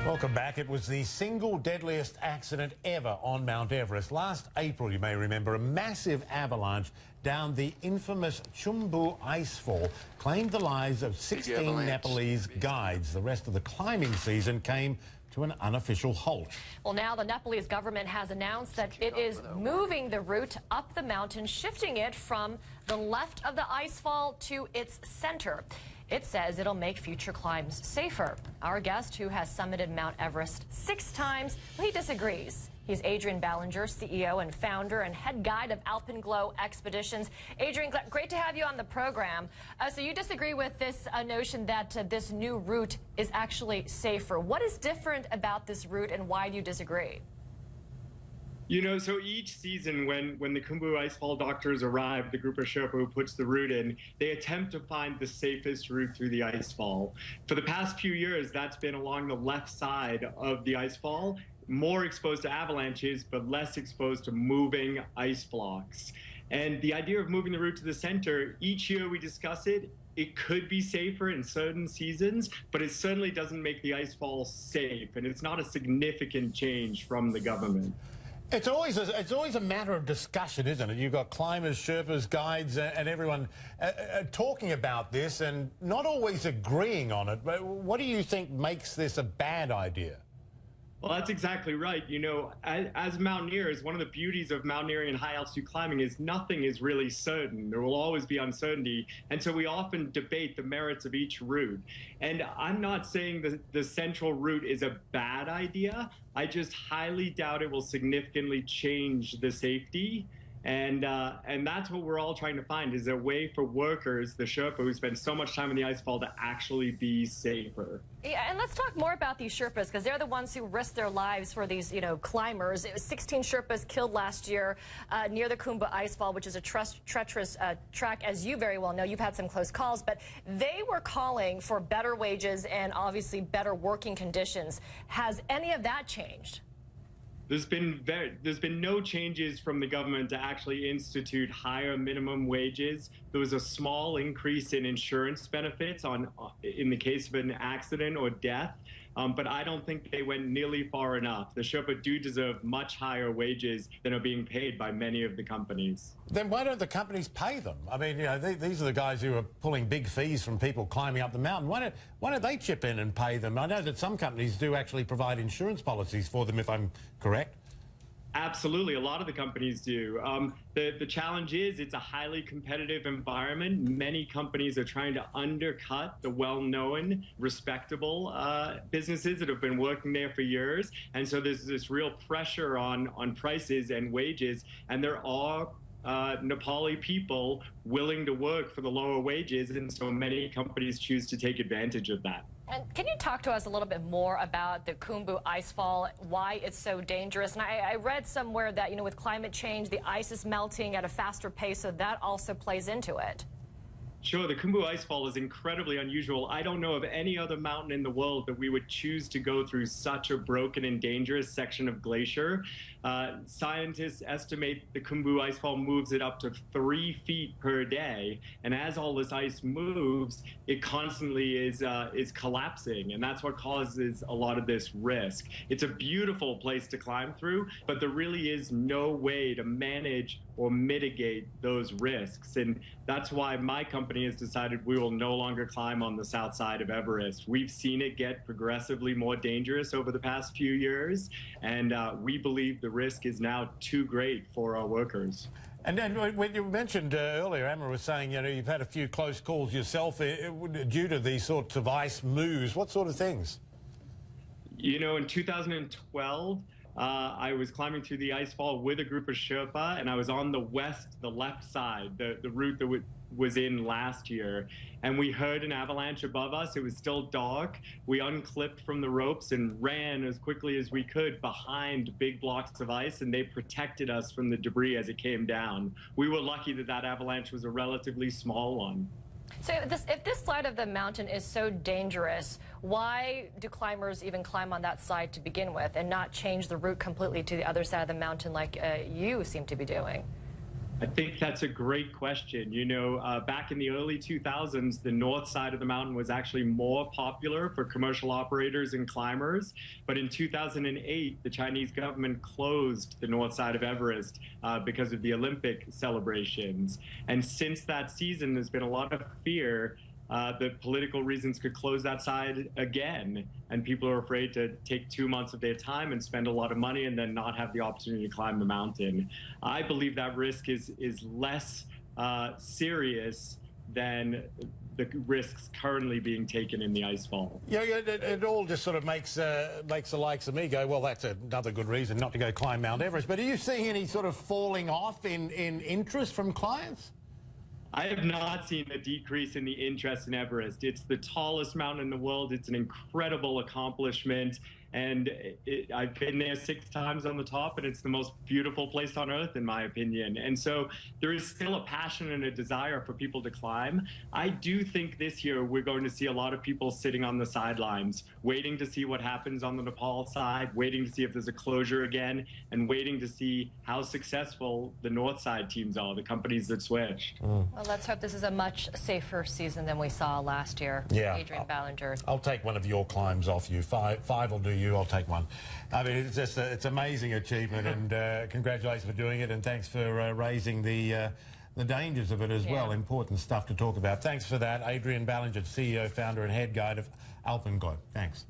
Welcome back. It was the single deadliest accident ever on Mount Everest. Last April, you may remember, a massive avalanche down the infamous Chumbu icefall claimed the lives of 16 Nepalese guides. The rest of the climbing season came to an unofficial halt. Well, now the Nepalese government has announced that it is moving the route up the mountain, shifting it from the left of the icefall to its center. It says it'll make future climbs safer. Our guest, who has summited Mount Everest 6 times, well, he disagrees. He's Adrian Ballinger, CEO and founder and head guide of Alpenglow Expeditions. Adrian, great to have you on the program. So you disagree with this notion that this new route is actually safer. What is different about this route, and why do you disagree? You know, so each season when the Khumbu Icefall doctors arrive, the group of Sherpa who puts the route in, they attempt to find the safest route through the icefall. For the past few years, that's been along the left side of the icefall, more exposed to avalanches, but less exposed to moving ice blocks. And the idea of moving the route to the center, each year we discuss it. It could be safer in certain seasons, but it certainly doesn't make the icefall safe, and it's not a significant change from the government. It's always a matter of discussion, isn't it? You've got climbers, Sherpas, guides, and everyone talking about this and not always agreeing on it. But what do you think makes this a bad idea? Well, that's exactly right. You know, as mountaineers, one of the beauties of mountaineering and high altitude climbing is nothing is really certain. There will always be uncertainty. And so we often debate the merits of each route. And I'm not saying that the central route is a bad idea. I just highly doubt it will significantly change the safety. And that's what we're all trying to find, is a way for workers, the Sherpa who spend so much time in the icefall, to actually be safer. Yeah, and let's talk more about these Sherpas, because they're the ones who risk their lives for these, climbers. It was 16 Sherpas killed last year near the Khumbu Icefall, which is a treacherous track, as you very well know. You've had some close calls, but they were calling for better wages and obviously better working conditions. Has any of that changed? There's been no changes from the government to actually institute higher minimum wages. There was a small increase in insurance benefits in the case of an accident or death, but I don't think they went nearly far enough. The Sherpa do deserve much higher wages than are being paid by many of the companies. Then why don't the companies pay them? I mean, these are the guys who are pulling big fees from people climbing up the mountain. Why don't they chip in and pay them? I know that some companies do actually provide insurance policies for them, if I'm correct. Absolutely. A lot of the companies do. The challenge is it's a highly competitive environment. Many companies are trying to undercut the well-known, respectable businesses that have been working there for years. And so there's this real pressure on prices and wages. And there are Nepali people willing to work for the lower wages. And so many companies choose to take advantage of that. And can you talk to us a little bit more about the Khumbu Icefall, why it's so dangerous? And I read somewhere that, with climate change, the ice is melting at a faster pace, so that also plays into it. Sure, the Khumbu Icefall is incredibly unusual. I don't know of any other mountain in the world that we would choose to go through such a broken and dangerous section of glacier. Scientists estimate the Khumbu Icefall moves it up to 3 feet per day. And as all this ice moves, it constantly is collapsing. And that's what causes a lot of this risk. It's a beautiful place to climb through, but there really is no way to manage or mitigate those risks. And that's why my company has decided we will no longer climb on the south side of Everest. We've seen it get progressively more dangerous over the past few years, and we believe the risk is now too great for our workers. And then when you mentioned earlier, Emma was saying, you've had a few close calls yourself due to these sorts of ice moves. What sort of things? In 2012, I was climbing through the icefall with a group of Sherpa, and I was on the left side, the route that was in last year. And we heard an avalanche above us. It was still dark. We unclipped from the ropes and ran as quickly as we could behind big blocks of ice, and they protected us from the debris as it came down. We were lucky that avalanche was a relatively small one. So if this side of the mountain is so dangerous, why do climbers even climb on that side to begin with and not change the route completely to the other side of the mountain like you seem to be doing? I think that's a great question. You know, back in the early 2000s, the north side of the mountain was actually more popular for commercial operators and climbers. But in 2008, the Chinese government closed the north side of Everest because of the Olympic celebrations. And since that season, there's been a lot of fear that political reasons could close that side again. And people are afraid to take 2 months of their time and spend a lot of money and then not have the opportunity to climb the mountain. I believe that risk is less serious than the risks currently being taken in the icefall. Yeah, it all just sort of makes the likes of me go, well, that's another good reason not to go climb Mount Everest. But are you seeing any sort of falling off in interest from clients? I have not seen a decrease in the interest in Everest. It's the tallest mountain in the world. It's an incredible accomplishment. And I've been there 6 times on the top, and it's the most beautiful place on earth, in my opinion. And so there is still a passion and a desire for people to climb. I do think this year we're going to see a lot of people sitting on the sidelines, waiting to see what happens on the Nepal side, waiting to see if there's a closure again, and waiting to see how successful the north side teams are, the companies that switched. Well, let's hope this is a much safer season than we saw last year. Yeah. Adrian Ballinger. I'll take one of your climbs off you. Five will do you. I'll take one. I mean, it's just it's amazing achievement, and congratulations for doing it, and thanks for raising the dangers of it as well. Important stuff to talk about. Thanks for that, Adrian Ballinger, CEO, founder, and head guide of Alpenglow. Thanks.